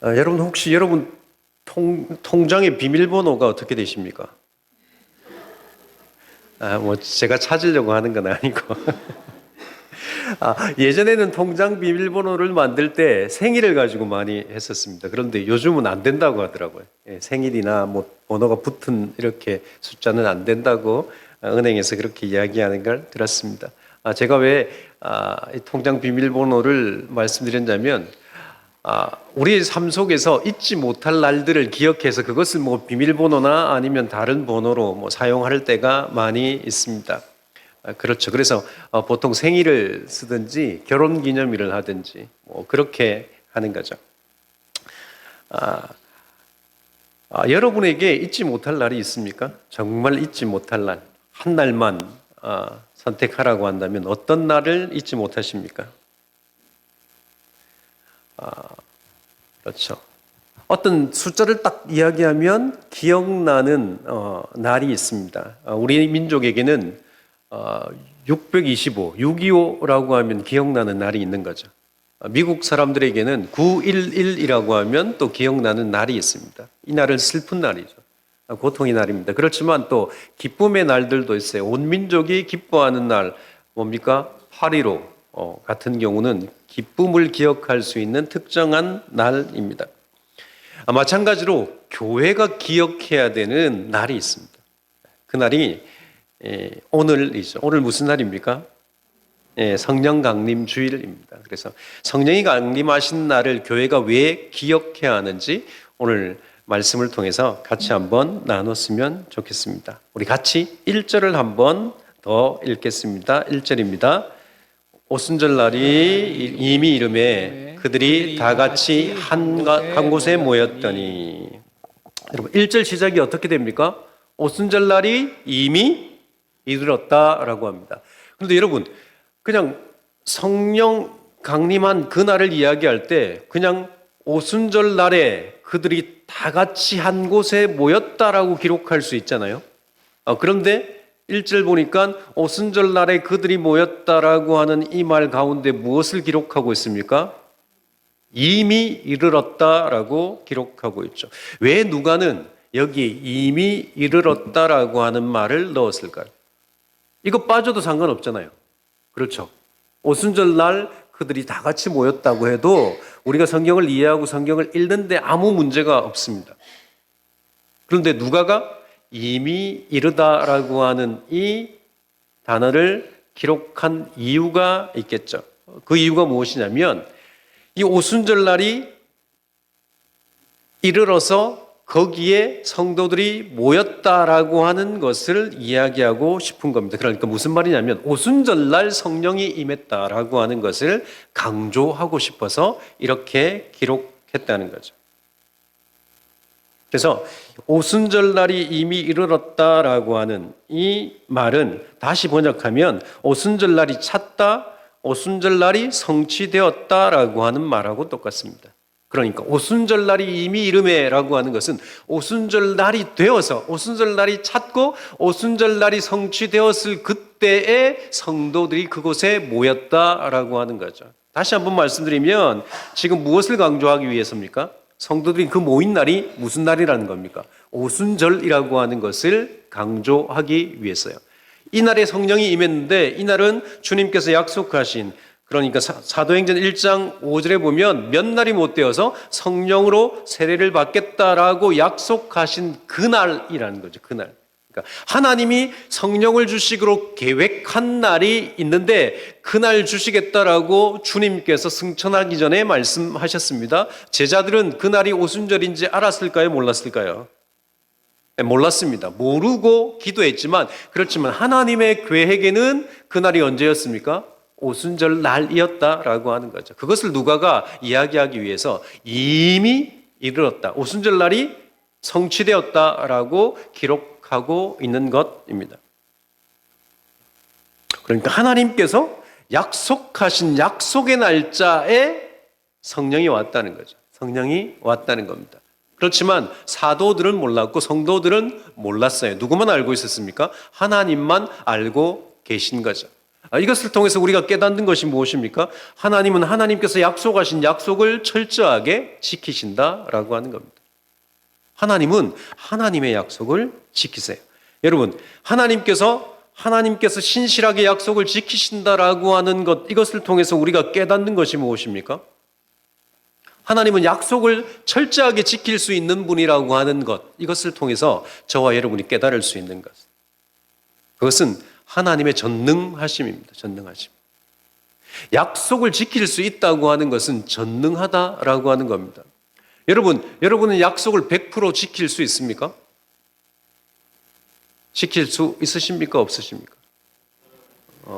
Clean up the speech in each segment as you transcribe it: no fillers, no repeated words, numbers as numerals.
여러분 혹시 여러분 통장의 비밀번호가 어떻게 되십니까? 뭐 제가 찾으려고 하는 건 아니고 예전에는 통장 비밀번호를 만들 때 생일을 가지고 많이 했었습니다. 그런데 요즘은 안 된다고 하더라고요. 생일이나 뭐 번호가 붙은 이렇게 숫자는 안 된다고 은행에서 그렇게 이야기하는 걸 들었습니다. 제가 왜 이 통장 비밀번호를 말씀드렸냐면 우리의 삶 속에서 잊지 못할 날들을 기억해서 그것을 뭐 비밀번호나 아니면 다른 번호로 뭐 사용할 때가 많이 있습니다. 그렇죠. 그래서 보통 생일을 쓰든지 결혼 기념일을 하든지 뭐 그렇게 하는 거죠. 여러분에게 잊지 못할 날이 있습니까? 정말 잊지 못할 날, 한 날만 선택하라고 한다면 어떤 날을 잊지 못하십니까? 그렇죠. 어떤 숫자를 딱 이야기하면 기억나는 날이 있습니다. 우리 민족에게는 625, 625라고 하면 기억나는 날이 있는 거죠. 미국 사람들에게는 911이라고 하면 또 기억나는 날이 있습니다. 이 날은 슬픈 날이죠. 고통의 날입니다. 그렇지만 또 기쁨의 날들도 있어요. 온 민족이 기뻐하는 날 뭡니까? 8.15 같은 경우는 기쁨을 기억할 수 있는 특정한 날입니다. 마찬가지로 교회가 기억해야 되는 날이 있습니다. 그 날이 오늘이죠. 오늘 무슨 날입니까? 성령 강림 주일입니다. 그래서 성령이 강림하신 날을 교회가 왜 기억해야 하는지 오늘 말씀을 통해서 같이 한번 나눴으면 좋겠습니다. 우리 같이 1절을 한번 더 읽겠습니다. 1절입니다. 오순절 날이 이미 이름에 그들이 다 같이 한 곳에 모였더니, 여러분 1절 시작이 어떻게 됩니까? 오순절 날이 이미 이르렀다라고 합니다. 그런데 여러분 그냥 성령 강림한 그날을 이야기할 때 그냥 오순절 날에 그들이 다 같이 한 곳에 모였다라고 기록할 수 있잖아요. 그런데 1절 보니까 오순절 날에 그들이 모였다라고 하는 이 말 가운데 무엇을 기록하고 있습니까? 이미 이르렀다라고 기록하고 있죠. 왜 누가는 여기에 이미 이르렀다라고 하는 말을 넣었을까요? 이거 빠져도 상관없잖아요. 그렇죠. 오순절 날 그들이 다 같이 모였다고 해도 우리가 성경을 이해하고 성경을 읽는데 아무 문제가 없습니다. 그런데 누가가 이미 이르다라고 하는 이 단어를 기록한 이유가 있겠죠. 그 이유가 무엇이냐면 이 오순절 날이 이르러서 거기에 성도들이 모였다라고 하는 것을 이야기하고 싶은 겁니다. 그러니까 무슨 말이냐면 오순절 날 성령이 임했다라고 하는 것을 강조하고 싶어서 이렇게 기록했다는 거죠. 그래서 오순절 날이 이미 이르렀다라고 하는 이 말은 다시 번역하면 오순절 날이 찼다, 오순절 날이 성취되었다라고 하는 말하고 똑같습니다. 그러니까 오순절 날이 이미 이름에라고 하는 것은 오순절 날이 되어서 오순절 날이 찼고 오순절 날이 성취되었을 그때에 성도들이 그곳에 모였다라고 하는 거죠. 다시 한번 말씀드리면 지금 무엇을 강조하기 위해서입니까? 성도들이 그 모인 날이 무슨 날이라는 겁니까? 오순절이라고 하는 것을 강조하기 위해서요. 이 날에 성령이 임했는데 이 날은 주님께서 약속하신, 그러니까 사도행전 1장 5절에 보면 몇 날이 못 되어서 성령으로 세례를 받겠다라고 약속하신 그날이라는 거죠. 그날. 그러니까 하나님이 성령을 주시기로 계획한 날이 있는데 그날 주시겠다라고 주님께서 승천하기 전에 말씀하셨습니다. 제자들은 그날이 오순절인지 알았을까요? 몰랐을까요? 몰랐습니다. 모르고 기도했지만, 그렇지만 하나님의 계획에는 그날이 언제였습니까? 오순절 날이었다라고 하는 거죠. 그것을 누가가 이야기하기 위해서 이미 이르렀다, 오순절 날이 성취되었다라고 기록하고 있는 것입니다. 그러니까 하나님께서 약속하신 약속의 날짜에 성령이 왔다는 거죠. 성령이 왔다는 겁니다. 그렇지만 사도들은 몰랐고 성도들은 몰랐어요. 누구만 알고 있었습니까? 하나님만 알고 계신 거죠. 이것을 통해서 우리가 깨닫는 것이 무엇입니까? 하나님은 하나님께서 약속하신 약속을 철저하게 지키신다라고 하는 겁니다. 하나님은 하나님의 약속을 지키세요. 여러분, 하나님께서 신실하게 약속을 지키신다라고 하는 것, 이것을 통해서 우리가 깨닫는 것이 무엇입니까? 하나님은 약속을 철저하게 지킬 수 있는 분이라고 하는 것, 이것을 통해서 저와 여러분이 깨달을 수 있는 것. 그것은 하나님의 전능하심입니다. 전능하심. 약속을 지킬 수 있다고 하는 것은 전능하다라고 하는 겁니다. 여러분은 약속을 100% 지킬 수 있습니까? 지킬 수 있으십니까? 없으십니까?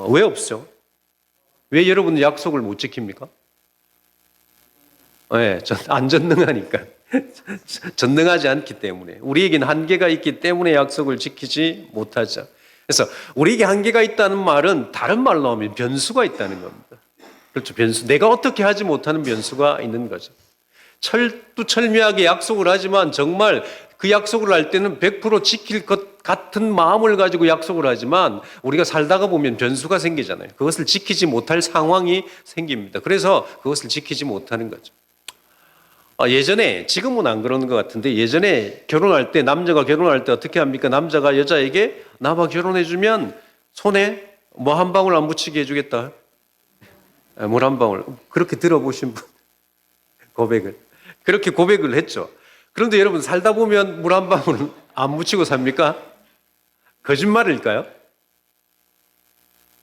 왜 없죠? 왜 여러분은 약속을 못 지킵니까? 네, 안 전능하니까. 전능하지 않기 때문에. 우리에겐 한계가 있기 때문에 약속을 지키지 못하죠. 그래서 우리에게 한계가 있다는 말은 다른 말로 하면 변수가 있다는 겁니다. 그렇죠. 변수. 내가 어떻게 하지 못하는 변수가 있는 거죠. 철두철미하게 약속을 하지만 정말 그 약속을 할 때는 100% 지킬 것 같은 마음을 가지고 약속을 하지만 우리가 살다가 보면 변수가 생기잖아요. 그것을 지키지 못할 상황이 생깁니다. 그래서 그것을 지키지 못하는 거죠. 예전에, 지금은 안 그러는 것 같은데 예전에 결혼할 때, 남자가 결혼할 때 어떻게 합니까? 남자가 여자에게 나와 결혼해주면 손에 뭐 한 방울 안 묻히게 해주겠다. 물 한 방울. 그렇게 들어보신 분? 고백을. 그렇게 고백을 했죠. 그런데 여러분 살다 보면 물 한 방울 안 묻히고 삽니까? 거짓말일까요?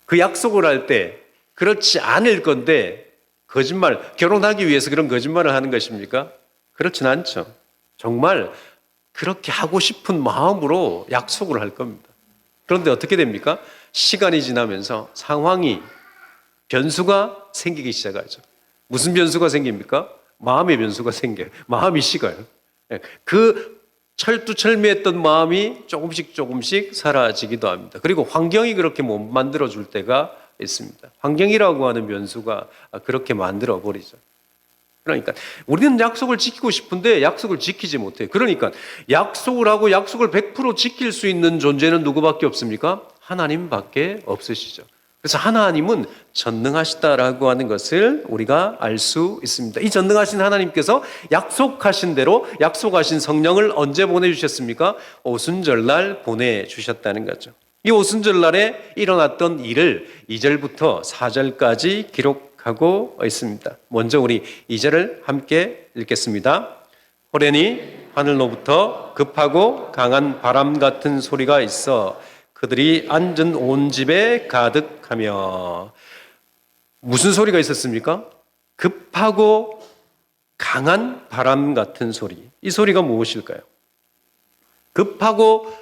그 약속을 할 때 그렇지 않을 건데 거짓말, 결혼하기 위해서 그런 거짓말을 하는 것입니까? 그렇진 않죠. 정말 그렇게 하고 싶은 마음으로 약속을 할 겁니다. 그런데 어떻게 됩니까? 시간이 지나면서 상황이, 변수가 생기기 시작하죠. 무슨 변수가 생깁니까? 마음의 변수가 생겨요. 마음이 식어요. 그 철두철미했던 마음이 조금씩 사라지기도 합니다. 그리고 환경이 그렇게 못 만들어줄 때가 있습니다. 환경이라고 하는 변수가 그렇게 만들어 버리죠. 그러니까 우리는 약속을 지키고 싶은데 약속을 지키지 못해요. 그러니까 약속을 하고 약속을 100% 지킬 수 있는 존재는 누구밖에 없습니까? 하나님밖에 없으시죠. 그래서 하나님은 전능하시다라고 하는 것을 우리가 알 수 있습니다. 이 전능하신 하나님께서 약속하신 대로 약속하신 성령을 언제 보내주셨습니까? 오순절날 보내주셨다는 거죠. 이 오순절날에 일어났던 일을 2절부터 4절까지 기록하고 있습니다. 먼저 우리 2절을 함께 읽겠습니다. 호련히 하늘로부터 급하고 강한 바람 같은 소리가 있어 그들이 앉은 온 집에 가득하며. 무슨 소리가 있었습니까? 급하고 강한 바람 같은 소리. 이 소리가 무엇일까요? 급하고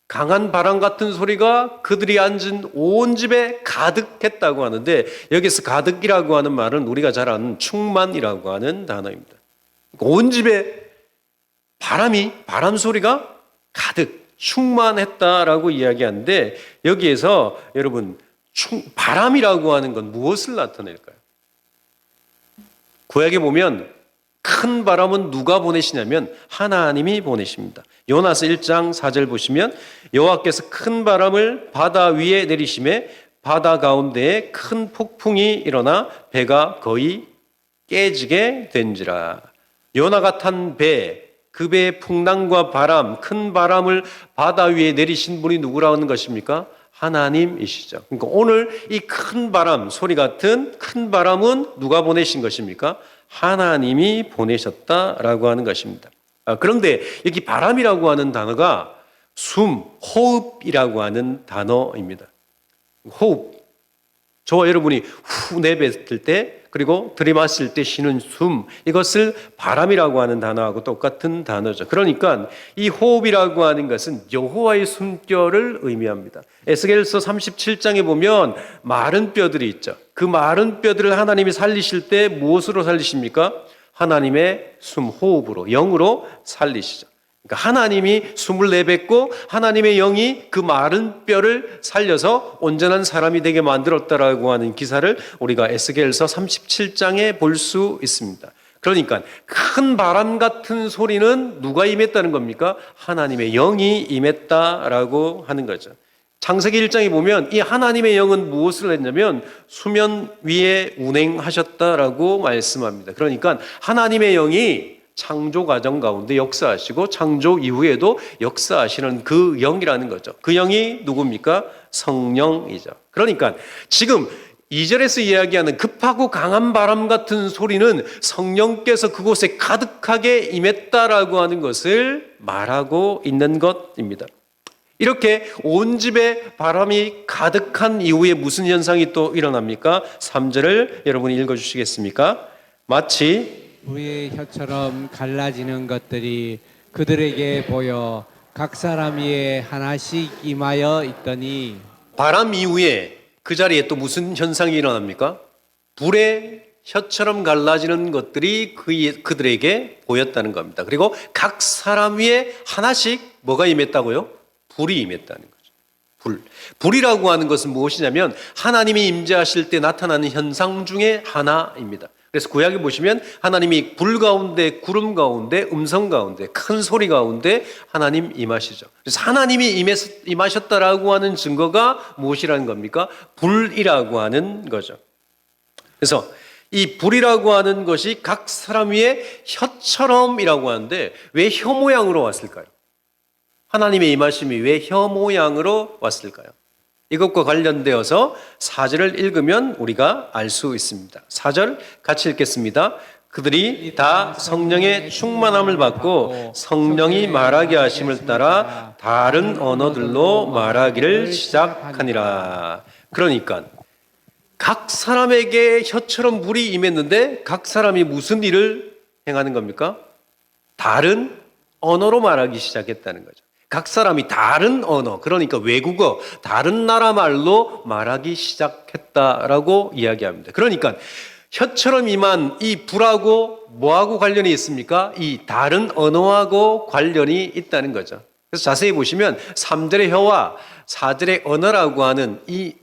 강한 바람 같은 소리가 그들이 앉은 온 집에 가득했다고 하는데 여기서 가득이라고 하는 말은 우리가 잘 아는 충만이라고 하는 단어입니다. 온 집에 바람 소리가 가득 충만했다라고 이야기하는데 여기에서 여러분 바람이라고 하는 건 무엇을 나타낼까요? 구약에 보면 큰 바람은 누가 보내시냐면 하나님이 보내십니다. 요나서 1장 4절 보시면 여호와께서 큰 바람을 바다 위에 내리심에 바다 가운데에 큰 폭풍이 일어나 배가 거의 깨지게 된지라. 요나가 탄 배, 그 배의 풍랑과 바람, 큰 바람을 바다 위에 내리신 분이 누구라는 것입니까? 하나님이시죠. 그러니까 오늘 이 큰 바람, 소리 같은 큰 바람은 누가 보내신 것입니까? 하나님이 보내셨다라고 하는 것입니다. 그런데 여기 바람이라고 하는 단어가 호흡이라고 하는 단어입니다. 호흡. 저와 여러분이 후 내뱉을 때 그리고 들이마실 때 쉬는 숨, 이것을 바람이라고 하는 단어하고 똑같은 단어죠. 그러니까 이 호흡이라고 하는 것은 여호와의 숨결을 의미합니다. 에스겔서 37장에 보면 마른 뼈들이 있죠. 그 마른 뼈들을 하나님이 살리실 때 무엇으로 살리십니까? 하나님의 숨, 호흡으로, 영으로 살리시죠. 그러니까 하나님이 숨을 내뱉고 하나님의 영이 그 마른 뼈를 살려서 온전한 사람이 되게 만들었다라고 하는 기사를 우리가 에스겔서 37장에 볼 수 있습니다. 그러니까 큰 바람 같은 소리는 누가 임했다는 겁니까? 하나님의 영이 임했다라고 하는 거죠. 창세기 1장에 보면 이 하나님의 영은 무엇을 했냐면 수면 위에 운행하셨다라고 말씀합니다. 그러니까 하나님의 영이 창조 과정 가운데 역사하시고 창조 이후에도 역사하시는 그 영이라는 거죠. 그 영이 누굽니까? 성령이죠. 그러니까 지금 2절에서 이야기하는 급하고 강한 바람 같은 소리는 성령께서 그곳에 가득하게 임했다라고 하는 것을 말하고 있는 것입니다. 이렇게 온 집에 바람이 가득한 이후에 무슨 현상이 또 일어납니까? 3절을 여러분이 읽어주시겠습니까? 마치 불의 혀처럼 갈라지는 것들이 그들에게 보여 각 사람 위에 하나씩 임하여 있더니 바람 이후에 그 자리에 또 무슨 현상이 일어납니까? 불의 혀처럼 갈라지는 것들이 그들에게 보였다는 겁니다. 그리고 각 사람 위에 하나씩 뭐가 임했다고요? 불이 임했다는 거죠. 불이라고 하는 것은 무엇이냐면 하나님이 임재하실 때 나타나는 현상 중에 하나입니다. 그래서 구약에 보시면 하나님이 불 가운데, 구름 가운데, 음성 가운데, 큰 소리 가운데 하나님 임하시죠. 그래서 하나님이 임하셨다라고 하는 증거가 무엇이라는 겁니까? 불이라고 하는 거죠. 그래서 이 불이라고 하는 것이 각 사람 위에 혀처럼이라고 하는데 왜 혀 모양으로 왔을까요? 하나님의 임하심이 왜 혀 모양으로 왔을까요? 이것과 관련되어서 4절을 읽으면 우리가 알 수 있습니다. 4절 같이 읽겠습니다. 그들이 다 성령의 충만함을 받고 성령이 말하게 하심을 따라 다른 언어들로 말하기를 시작하니라. 그러니까 각 사람에게 혀처럼 불이 임했는데 각 사람이 무슨 일을 행하는 겁니까? 다른 언어로 말하기 시작했다는 거죠. 각 사람이 다른 언어, 그러니까 외국어, 다른 나라 말로 말하기 시작했다라고 이야기합니다. 그러니까 혀처럼 임한 이 불하고 뭐하고 관련이 있습니까? 이 다른 언어하고 관련이 있다는 거죠. 그래서 자세히 보시면 3절의 혀와 4절의 언어라고 하는 이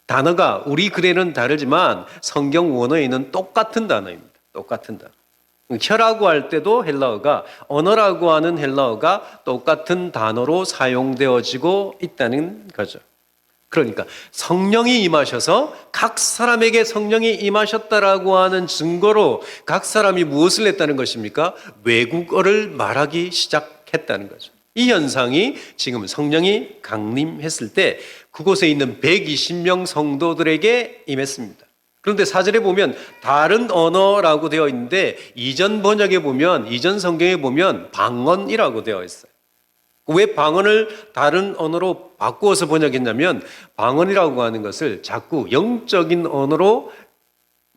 단어가 우리 글에는 다르지만 성경 원어에는 똑같은 단어입니다. 똑같은 단어. 혀라고 할 때도 헬라어가, 언어라고 하는 헬라어가 똑같은 단어로 사용되어지고 있다는 거죠. 그러니까 성령이 임하셔서 각 사람에게 성령이 임하셨다라고 하는 증거로 각 사람이 무엇을 했다는 것입니까? 외국어를 말하기 시작했다는 거죠. 이 현상이 지금 성령이 강림했을 때 그곳에 있는 120명 성도들에게 임했습니다. 그런데 4절에 보면 다른 언어라고 되어 있는데 이전 번역에 보면, 이전 성경에 보면 방언이라고 되어 있어요. 왜 방언을 다른 언어로 바꾸어서 번역했냐면 방언이라고 하는 것을 자꾸 영적인 언어로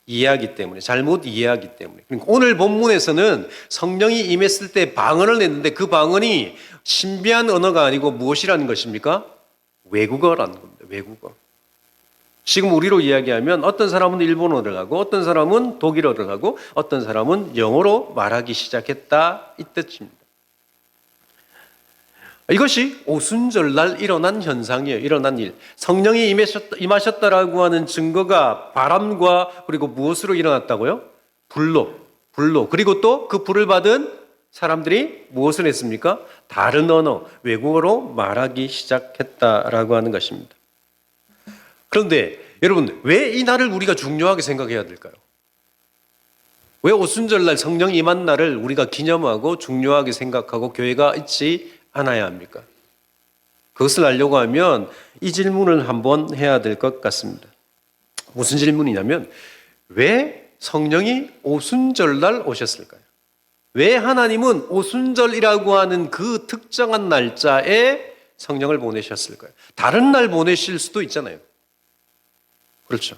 이해하기 때문에, 잘못 이해하기 때문에. 그러니까 오늘 본문에서는 성령이 임했을 때 방언을 냈는데 그 방언이 신비한 언어가 아니고 무엇이라는 것입니까? 외국어라는 겁니다. 외국어. 지금 우리로 이야기하면 어떤 사람은 일본어를 하고 어떤 사람은 독일어를 하고 어떤 사람은 영어로 말하기 시작했다 이 뜻입니다. 이것이 오순절날 일어난 현상이에요. 일어난 일. 성령이 임하셨다라고 하는 증거가 바람과 그리고 무엇으로 일어났다고요? 불로. 그리고 또 그 불을 받은 사람들이 무엇을 했습니까? 다른 언어, 외국어로 말하기 시작했다라고 하는 것입니다. 그런데 여러분, 왜 이 날을 우리가 중요하게 생각해야 될까요? 왜 오순절날 성령 임한 날을 우리가 기념하고 중요하게 생각하고 교회가 있지 않아야 합니까? 그것을 알려고 하면 이 질문을 한번 해야 될 것 같습니다. 무슨 질문이냐면 왜 성령이 오순절날 오셨을까요? 왜 하나님은 오순절이라고 하는 그 특정한 날짜에 성령을 보내셨을까요? 다른 날 보내실 수도 있잖아요. 그렇죠.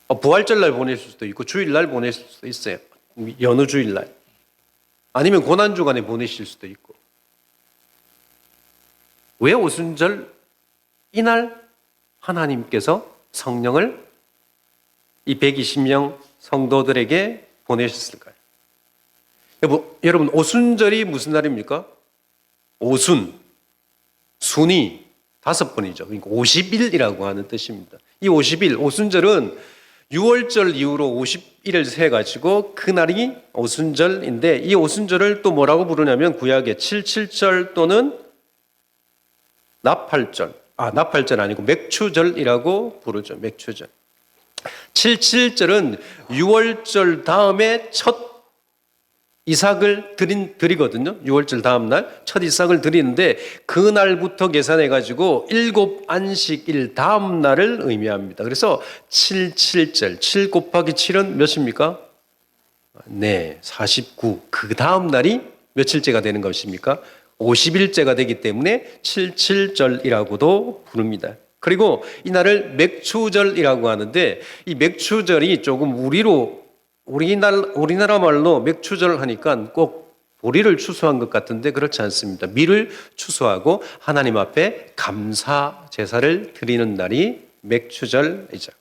부활절날 보내실 수도 있고 주일날 보내실 수도 있어요. 여느 주일날. 아니면 고난주간에 보내실 수도 있고. 왜 오순절 이날 하나님께서 성령을 이 120명 성도들에게 보내셨을까요? 여러분 오순절이 무슨 날입니까? 오순, 순이 5번이죠. 그러니까 50일이라고 하는 뜻입니다. 이 50일, 오순절은 6월절 이후로 50일을 세가지고 그날이 오순절인데 이 오순절을 또 뭐라고 부르냐면 구약의 77절 또는 나팔절. 나팔절 아니고 맥추절이라고 부르죠. 맥추절. 77절은 6월절 다음에 첫 이삭을 드리거든요. 6월절 다음 날 첫 이삭을 드리는데 그날부터 계산해 가지고 7안식일 다음 날을 의미합니다. 그래서 77절 7 곱하기 7은 몇입니까? 네, 49. 그 다음 날이 며칠째가 되는 것입니까? 50일째가 되기 때문에 77절이라고도 부릅니다. 그리고 이날을 맥추절이라고 하는데 이 맥추절이 조금 우리나라 말로 맥추절 하니까 꼭 보리를 추수한 것 같은데 그렇지 않습니다. 밀을 추수하고 하나님 앞에 감사 제사를 드리는 날이 맥추절이죠.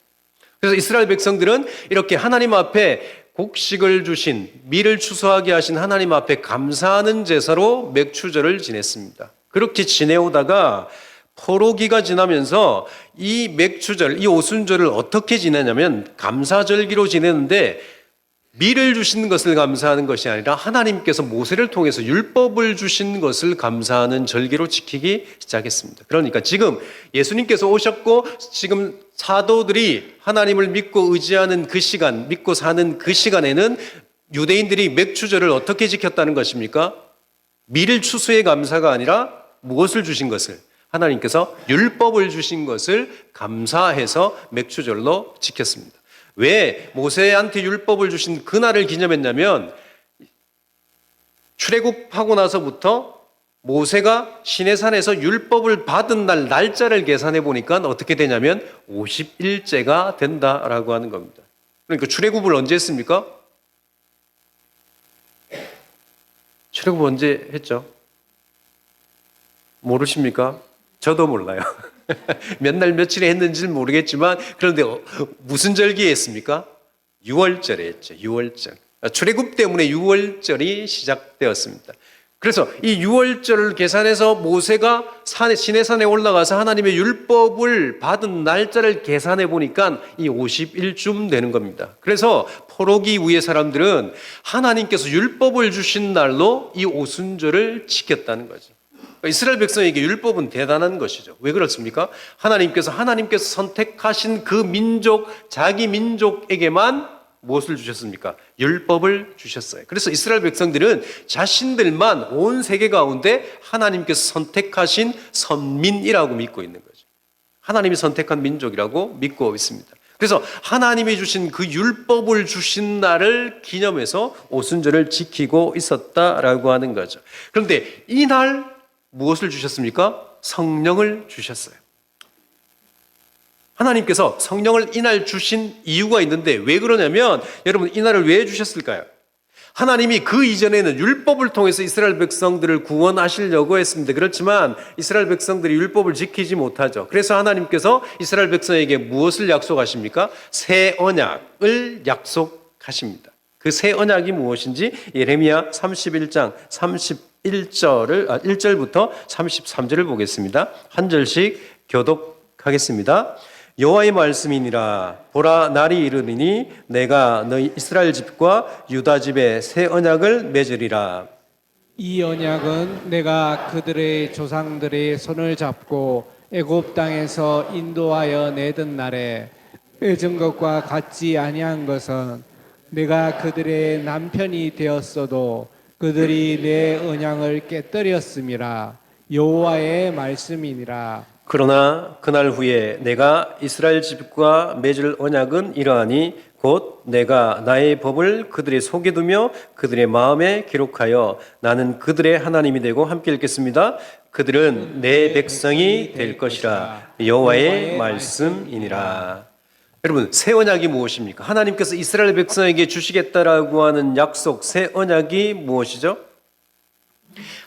그래서 이스라엘 백성들은 이렇게 하나님 앞에 곡식을 주신 밀을 추수하게 하신 하나님 앞에 감사하는 제사로 맥추절을 지냈습니다. 그렇게 지내오다가 포로기가 지나면서 이 맥추절, 이 오순절을 어떻게 지내냐면 감사절기로 지내는데 밀을 주신 것을 감사하는 것이 아니라 하나님께서 모세를 통해서 율법을 주신 것을 감사하는 절기로 지키기 시작했습니다. 그러니까 지금 예수님께서 오셨고 지금 사도들이 하나님을 믿고 의지하는 그 시간, 믿고 사는 그 시간에는 유대인들이 맥추절을 어떻게 지켰다는 것입니까? 밀을 추수의 감사가 아니라 무엇을 주신 것을? 하나님께서 율법을 주신 것을 감사해서 맥추절로 지켰습니다. 왜 모세한테 율법을 주신 그날을 기념했냐면 출애굽하고 나서부터 모세가 시내산에서 율법을 받은 날 날짜를 계산해 보니까 어떻게 되냐면 50일째가 된다라고 하는 겁니다. 그러니까 출애굽을 언제 했습니까? 출애굽 언제 했죠? 모르십니까? 저도 몰라요. 몇 날 며칠에 했는지는 모르겠지만 그런데 무슨 절기에 했습니까? 6월절에 했죠. 6월절. 출애굽 때문에 6월절이 시작되었습니다. 그래서 이 6월절을 계산해서 모세가 시내산에 올라가서 하나님의 율법을 받은 날짜를 계산해 보니까 이 50일쯤 되는 겁니다. 그래서 포로기 위의 사람들은 하나님께서 율법을 주신 날로 이 오순절을 지켰다는 거죠. 이스라엘 백성에게 율법은 대단한 것이죠. 왜 그렇습니까? 하나님께서 선택하신 그 민족, 자기 민족에게만 무엇을 주셨습니까? 율법을 주셨어요. 그래서 이스라엘 백성들은 자신들만 온 세계 가운데 하나님께서 선택하신 선민이라고 믿고 있는 거죠. 하나님이 선택한 민족이라고 믿고 있습니다. 그래서 하나님이 주신 그 율법을 주신 날을 기념해서 오순절을 지키고 있었다라고 하는 거죠. 그런데 이날 무엇을 주셨습니까? 성령을 주셨어요. 하나님께서 성령을 이날 주신 이유가 있는데 왜 그러냐면 여러분 이날을 왜 주셨을까요? 하나님이 그 이전에는 율법을 통해서 이스라엘 백성들을 구원하시려고 했습니다. 그렇지만 이스라엘 백성들이 율법을 지키지 못하죠. 그래서 하나님께서 이스라엘 백성에게 무엇을 약속하십니까? 새 언약을 약속하십니다. 그 새 언약이 무엇인지 예레미야 31장 1절부터 33절을 보겠습니다. 한 절씩 교독하겠습니다. 여호와의 말씀이니라. 보라, 날이 이르리니 내가 너희 이스라엘 집과 유다 집에 새 언약을 맺으리라. 이 언약은 내가 그들의 조상들의 손을 잡고 애굽 땅에서 인도하여 내던 날에 맺은 것과 같지 아니한 것은 내가 그들의 남편이 되었어도 그들이 내 언약을 깨뜨렸음이라. 여호와의 말씀이니라. 그러나 그날 후에 내가 이스라엘 집과 맺을 언약은 이러하니 곧 내가 나의 법을 그들의 속에 두며 그들의 마음에 기록하여 나는 그들의 하나님이 되고 함께 읽겠습니다. 그들은 내 백성이 될 것이라. 여호와의 말씀이니라. 여러분, 새 언약이 무엇입니까? 하나님께서 이스라엘 백성에게 주시겠다라고 하는 약속, 새 언약이 무엇이죠?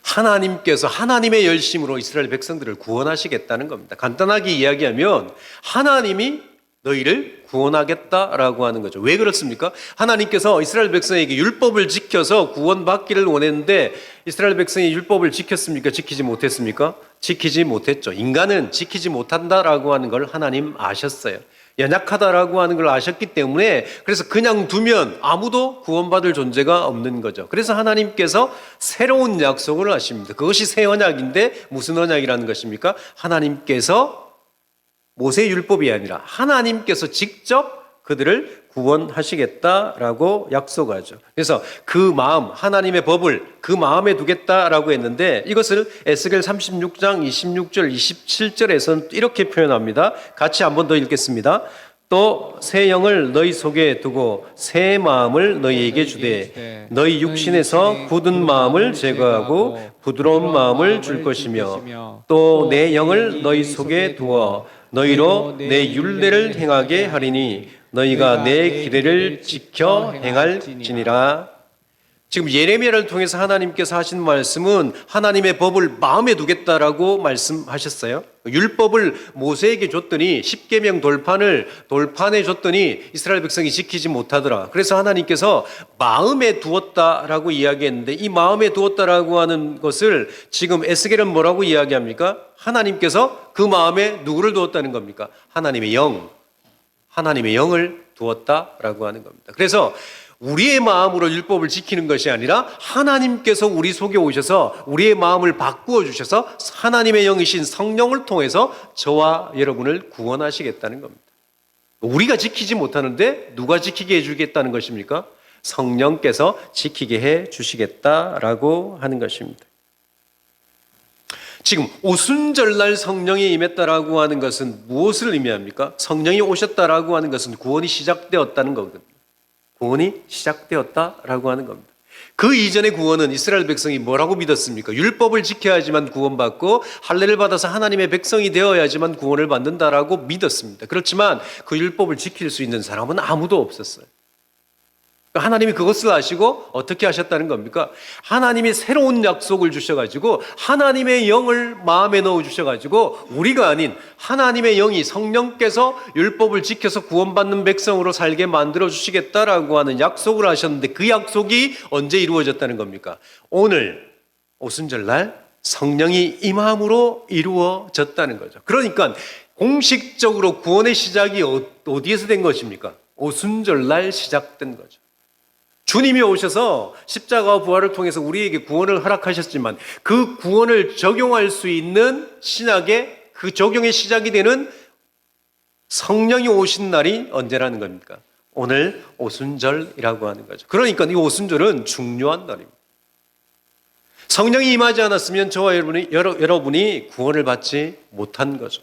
하나님께서 하나님의 열심으로 이스라엘 백성들을 구원하시겠다는 겁니다. 간단하게 이야기하면 하나님이 너희를 구원하겠다라고 하는 거죠. 왜 그렇습니까? 하나님께서 이스라엘 백성에게 율법을 지켜서 구원받기를 원했는데 이스라엘 백성이 율법을 지켰습니까? 지키지 못했습니까? 지키지 못했죠. 인간은 지키지 못한다라고 하는 걸 하나님 아셨어요. 연약하다라고 하는 걸 아셨기 때문에 그래서 그냥 두면 아무도 구원받을 존재가 없는 거죠. 그래서 하나님께서 새로운 약속을 하십니다. 그것이 새 언약인데 무슨 언약이라는 것입니까? 하나님께서 모세의 율법이 아니라 하나님께서 직접 그들을 구원하시겠다라고 약속하죠. 그래서 그 마음, 하나님의 법을 그 마음에 두겠다라고 했는데 이것을 에스겔 36장 26절, 27절에서는 이렇게 표현합니다. 같이 한 번 더 읽겠습니다. 또 새 영을 너희 속에 두고 새 마음을 너희에게 주되 너희 육신에서 굳은 마음을 제거하고 부드러운 마음을 줄 것이며 또 내 영을 너희 속에 두어 너희로 내 율례를 행하게 하리니 너희가 내 규례를 지켜 행할지니라. 지금 예레미야를 통해서 하나님께서 하신 말씀은 하나님의 법을 마음에 두겠다라고 말씀하셨어요. 율법을 모세에게 줬더니 십계명 돌판에 줬더니 이스라엘 백성이 지키지 못하더라. 그래서 하나님께서 마음에 두었다라고 이야기했는데 이 마음에 두었다라고 하는 것을 지금 에스겔은 뭐라고 이야기합니까? 하나님께서 그 마음에 누구를 두었다는 겁니까? 하나님의 영을 두었다라고 하는 겁니다. 그래서 우리의 마음으로 율법을 지키는 것이 아니라 하나님께서 우리 속에 오셔서 우리의 마음을 바꾸어 주셔서 하나님의 영이신 성령을 통해서 저와 여러분을 구원하시겠다는 겁니다. 우리가 지키지 못하는데 누가 지키게 해주겠다는 것입니까? 성령께서 지키게 해 주시겠다라고 하는 것입니다. 지금 오순절날 성령이 임했다라고 하는 것은 무엇을 의미합니까? 성령이 오셨다라고 하는 것은 구원이 시작되었다는 거거든요. 구원이 시작되었다라고 하는 겁니다. 그 이전의 구원은 이스라엘 백성이 뭐라고 믿었습니까? 율법을 지켜야지만 구원받고 할례를 받아서 하나님의 백성이 되어야지만 구원을 받는다라고 믿었습니다. 그렇지만 그 율법을 지킬 수 있는 사람은 아무도 없었어요. 하나님이 그것을 아시고 어떻게 하셨다는 겁니까? 하나님이 새로운 약속을 주셔가지고 하나님의 영을 마음에 넣어주셔가지고 우리가 아닌 하나님의 영이 성령께서 율법을 지켜서 구원받는 백성으로 살게 만들어주시겠다라고 하는 약속을 하셨는데 그 약속이 언제 이루어졌다는 겁니까? 오늘 오순절날 성령이 임함으로 이루어졌다는 거죠. 그러니까 공식적으로 구원의 시작이 어디에서 된 것입니까? 오순절날 시작된 거죠. 주님이 오셔서 십자가와 부활을 통해서 우리에게 구원을 허락하셨지만 그 구원을 적용할 수 있는 신학의 그 적용의 시작이 되는 성령이 오신 날이 언제라는 겁니까? 오늘 오순절이라고 하는 거죠. 그러니까 이 오순절은 중요한 날입니다. 성령이 임하지 않았으면 저와 여러분이 구원을 받지 못한 거죠.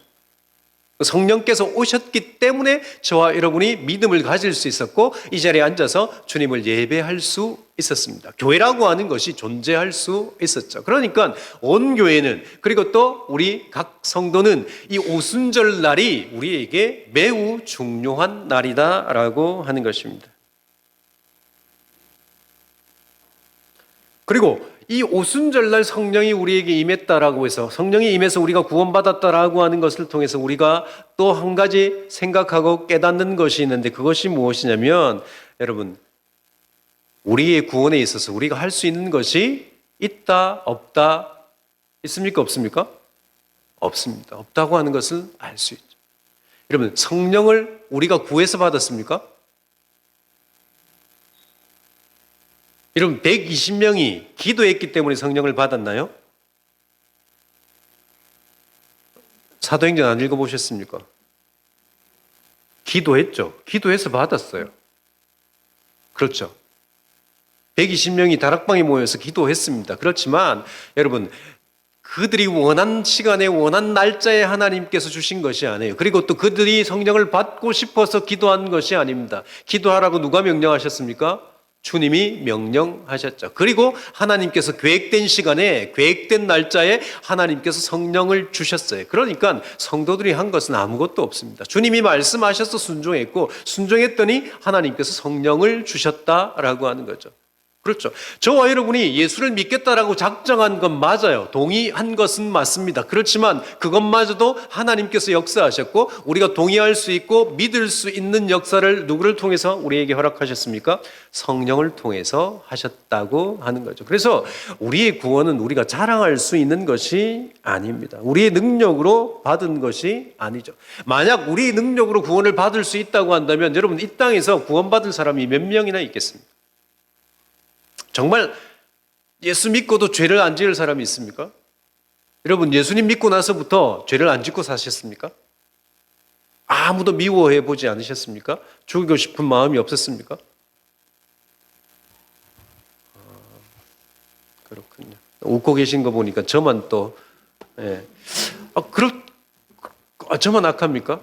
성령께서 오셨기 때문에 저와 여러분이 믿음을 가질 수 있었고 이 자리에 앉아서 주님을 예배할 수 있었습니다. 교회라고 하는 것이 존재할 수 있었죠. 그러니까 온 교회는 그리고 또 우리 각 성도는 이 오순절 날이 우리에게 매우 중요한 날이다라고 하는 것입니다. 그리고 이 오순절날 성령이 우리에게 임했다라고 해서 성령이 임해서 우리가 구원받았다라고 하는 것을 통해서 우리가 또 한 가지 생각하고 깨닫는 것이 있는데 그것이 무엇이냐면 여러분 우리의 구원에 있어서 우리가 할 수 있는 것이 있다 없다 있습니까 없습니까? 없습니다. 없다고 하는 것을 알 수 있죠. 여러분 성령을 우리가 구해서 받았습니까? 여러분 120명이 기도했기 때문에 성령을 받았나요? 사도행전 안 읽어보셨습니까? 기도했죠. 기도해서 받았어요. 그렇죠. 120명이 다락방에 모여서 기도했습니다. 그렇지만 여러분 그들이 원한 시간에 원한 날짜에 하나님께서 주신 것이 아니에요. 그리고 또 그들이 성령을 받고 싶어서 기도한 것이 아닙니다. 기도하라고 누가 명령하셨습니까? 주님이 명령하셨죠. 그리고 하나님께서 계획된 시간에 계획된 날짜에 하나님께서 성령을 주셨어요. 그러니까 성도들이 한 것은 아무것도 없습니다. 주님이 말씀하셔서 순종했고 순종했더니 하나님께서 성령을 주셨다라고 하는 거죠. 그렇죠. 저와 여러분이 예수를 믿겠다라고 작정한 건 맞아요. 동의한 것은 맞습니다. 그렇지만 그것마저도 하나님께서 역사하셨고 우리가 동의할 수 있고 믿을 수 있는 역사를 누구를 통해서 우리에게 허락하셨습니까? 성령을 통해서 하셨다고 하는 거죠. 그래서 우리의 구원은 우리가 자랑할 수 있는 것이 아닙니다. 우리의 능력으로 받은 것이 아니죠. 만약 우리의 능력으로 구원을 받을 수 있다고 한다면 여러분 이 땅에서 구원받을 사람이 몇 명이나 있겠습니까? 정말 예수 믿고도 죄를 안 지을 사람이 있습니까? 여러분 예수님 믿고 나서부터 죄를 안 짓고 사셨습니까? 아무도 미워해 보지 않으셨습니까? 죽이고 싶은 마음이 없었습니까? 그렇군요. 웃고 계신 거 보니까 저만 또, 예. 저만 악합니까?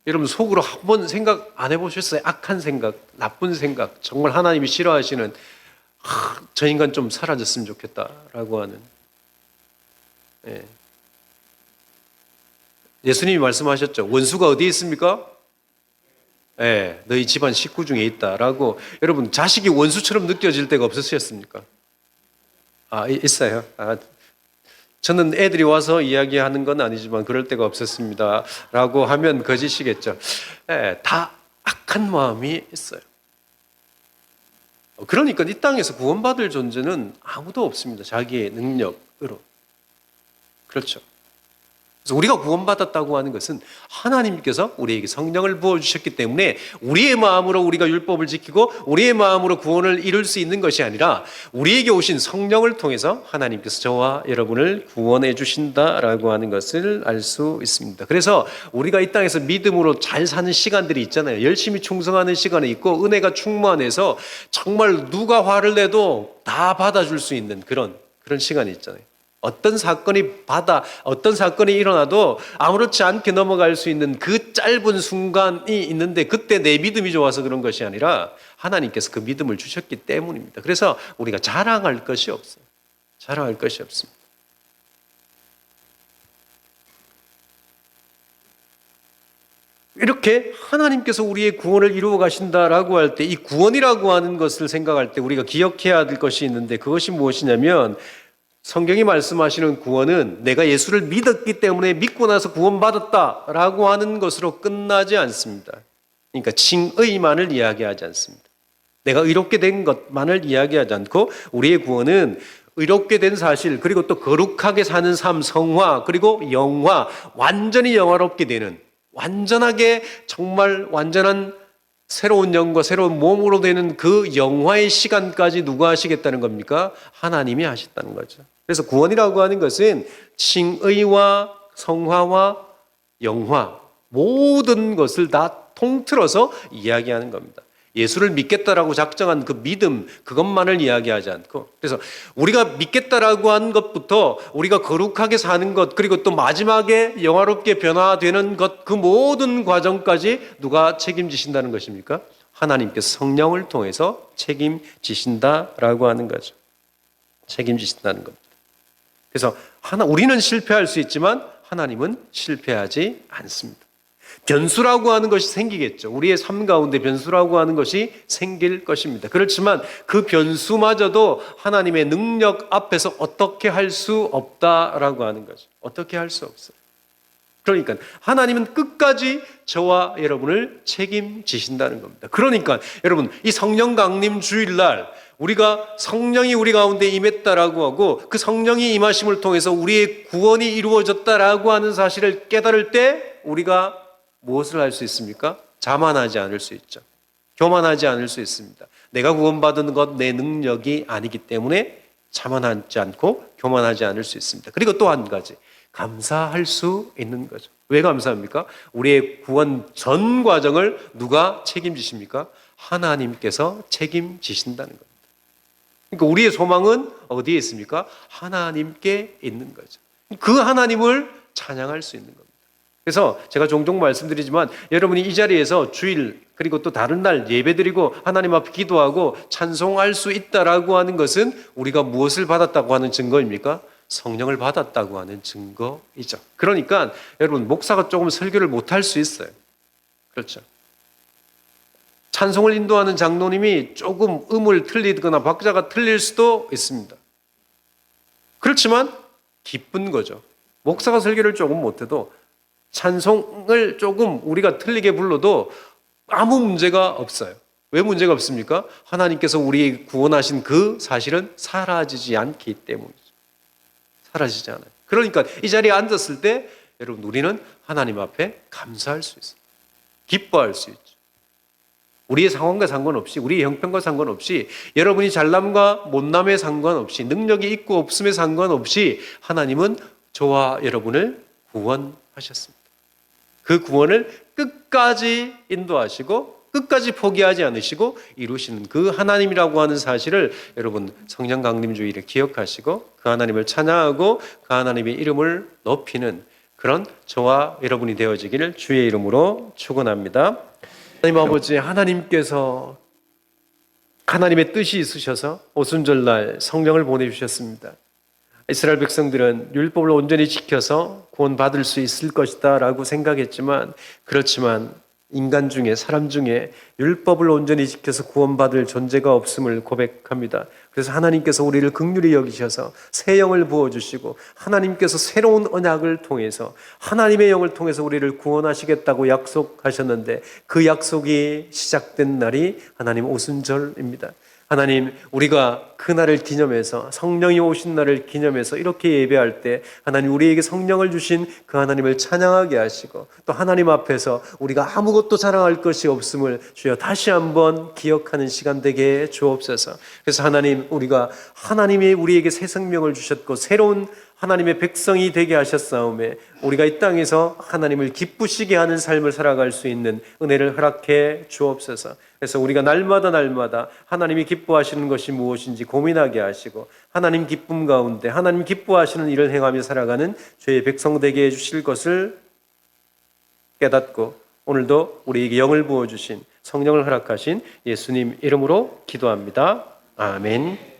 여러분 속으로 한번 생각 안 해보셨어요? 악한 생각, 나쁜 생각, 정말 하나님이 싫어하시는 저 인간 좀 사라졌으면 좋겠다라고 하는. 예. 예수님이 말씀하셨죠. 원수가 어디에 있습니까? 예, 너희 집안 식구 중에 있다라고. 여러분 자식이 원수처럼 느껴질 때가 없으셨습니까? 있어요. 저는 애들이 와서 이야기하는 건 아니지만 그럴 때가 없었습니다 라고 하면 거짓이겠죠. 예, 다 악한 마음이 있어요. 그러니까 이 땅에서 구원받을 존재는 아무도 없습니다. 자기의 능력으로. 그렇죠. 그래서 우리가 구원받았다고 하는 것은 하나님께서 우리에게 성령을 부어주셨기 때문에 우리의 마음으로 우리가 율법을 지키고 우리의 마음으로 구원을 이룰 수 있는 것이 아니라 우리에게 오신 성령을 통해서 하나님께서 저와 여러분을 구원해 주신다라고 하는 것을 알 수 있습니다. 그래서 우리가 이 땅에서 믿음으로 잘 사는 시간들이 있잖아요. 열심히 충성하는 시간이 있고 은혜가 충만해서 정말 누가 화를 내도 다 받아줄 수 있는 그런 시간이 있잖아요. 어떤 사건이 일어나도 아무렇지 않게 넘어갈 수 있는 그 짧은 순간이 있는데 그때 내 믿음이 좋아서 그런 것이 아니라 하나님께서 그 믿음을 주셨기 때문입니다. 그래서 우리가 자랑할 것이 없어요. 자랑할 것이 없습니다. 이렇게 하나님께서 우리의 구원을 이루어 가신다라고 할 때 이 구원이라고 하는 것을 생각할 때 우리가 기억해야 될 것이 있는데 그것이 무엇이냐면 성경이 말씀하시는 구원은 내가 예수를 믿었기 때문에 믿고 나서 구원받았다라고 하는 것으로 끝나지 않습니다. 그러니까 칭의만을 이야기하지 않습니다. 내가 의롭게 된 것만을 이야기하지 않고 우리의 구원은 의롭게 된 사실 그리고 또 거룩하게 사는 삶, 성화 그리고 영화, 완전히 영화롭게 되는 완전하게 정말 완전한 새로운 영과 새로운 몸으로 되는 그 영화의 시간까지 누가 하시겠다는 겁니까? 하나님이 하셨다는 거죠. 그래서 구원이라고 하는 것은 칭의와 성화와 영화 모든 것을 다 통틀어서 이야기하는 겁니다. 예수를 믿겠다라고 작정한 그 믿음 그것만을 이야기하지 않고 그래서 우리가 믿겠다라고 한 것부터 우리가 거룩하게 사는 것 그리고 또 마지막에 영화롭게 변화되는 것 그 모든 과정까지 누가 책임지신다는 것입니까? 하나님께서 성령을 통해서 책임지신다라고 하는 거죠. 책임지신다는 겁니다. 그래서 우리는 실패할 수 있지만 하나님은 실패하지 않습니다. 변수라고 하는 것이 생기겠죠. 우리의 삶 가운데 변수라고 하는 것이 생길 것입니다. 그렇지만 그 변수마저도 하나님의 능력 앞에서 어떻게 할 수 없다라고 하는 거죠. 어떻게 할 수 없어요. 그러니까 하나님은 끝까지 저와 여러분을 책임지신다는 겁니다. 그러니까 여러분 이 성령 강림 주일날 우리가 성령이 우리 가운데 임했다라고 하고 그 성령이 임하심을 통해서 우리의 구원이 이루어졌다라고 하는 사실을 깨달을 때 우리가 무엇을 할 수 있습니까? 자만하지 않을 수 있죠. 교만하지 않을 수 있습니다. 내가 구원받은 것 내 능력이 아니기 때문에 자만하지 않고 교만하지 않을 수 있습니다. 그리고 또 한 가지 감사할 수 있는 거죠. 왜 감사합니까? 우리의 구원 전 과정을 누가 책임지십니까? 하나님께서 책임지신다는 겁니다. 그러니까 우리의 소망은 어디에 있습니까? 하나님께 있는 거죠. 그 하나님을 찬양할 수 있는 겁니다. 그래서 제가 종종 말씀드리지만 여러분이 이 자리에서 주일 그리고 또 다른 날 예배드리고 하나님 앞에 기도하고 찬송할 수 있다라고 하는 것은 우리가 무엇을 받았다고 하는 증거입니까? 성령을 받았다고 하는 증거이죠. 그러니까 여러분 목사가 조금 설교를 못할 수 있어요. 그렇죠. 찬송을 인도하는 장로님이 조금 음을 틀리거나 박자가 틀릴 수도 있습니다. 그렇지만 기쁜 거죠. 목사가 설교를 조금 못해도 찬송을 조금 우리가 틀리게 불러도 아무 문제가 없어요. 왜 문제가 없습니까? 하나님께서 우리 구원하신 그 사실은 사라지지 않기 때문이죠. 사라지지 않아요. 그러니까 이 자리에 앉았을 때 여러분 우리는 하나님 앞에 감사할 수 있어요. 기뻐할 수 있죠. 우리의 상황과 상관없이 우리의 형편과 상관없이 여러분이 잘남과 못남에 상관없이 능력이 있고 없음에 상관없이 하나님은 저와 여러분을 구원하셨습니다. 그 구원을 끝까지 인도하시고 끝까지 포기하지 않으시고 이루시는 그 하나님이라고 하는 사실을 여러분 성령 강림 주일에 기억하시고 그 하나님을 찬양하고 그 하나님의 이름을 높이는 그런 저와 여러분이 되어지기를 주의 이름으로 축원합니다. 하나님 아버지, 하나님께서 하나님의 뜻이 있으셔서 오순절날 성령을 보내주셨습니다. 이스라엘 백성들은 율법을 온전히 지켜서 구원받을 수 있을 것이다 라고 생각했지만, 그렇지만 인간 중에, 사람 중에 율법을 온전히 지켜서 구원받을 존재가 없음을 고백합니다. 그래서 하나님께서 우리를 긍휼히 여기셔서 새 영을 부어주시고 하나님께서 새로운 언약을 통해서 하나님의 영을 통해서 우리를 구원하시겠다고 약속하셨는데, 그 약속이 시작된 날이 하나님 오순절입니다. 하나님, 우리가 그날을 기념해서, 성령이 오신 날을 기념해서 이렇게 예배할 때 하나님 우리에게 성령을 주신 그 하나님을 찬양하게 하시고, 또 하나님 앞에서 우리가 아무것도 자랑할 것이 없음을 주여 다시 한번 기억하는 시간 되게 주옵소서. 그래서 하나님, 우리가 하나님이 우리에게 새 생명을 주셨고 새로운 하나님의 백성이 되게 하셨사오매 우리가 이 땅에서 하나님을 기쁘시게 하는 삶을 살아갈 수 있는 은혜를 허락해 주옵소서. 그래서 우리가 날마다 하나님이 기뻐하시는 것이 무엇인지 고민하게 하시고, 하나님 기쁨 가운데 하나님 기뻐하시는 일을 행하며 살아가는 죄의 백성 되게 해주실 것을 깨닫고, 오늘도 우리에게 영을 부어주신 성령을 허락하신 예수님 이름으로 기도합니다. 아멘.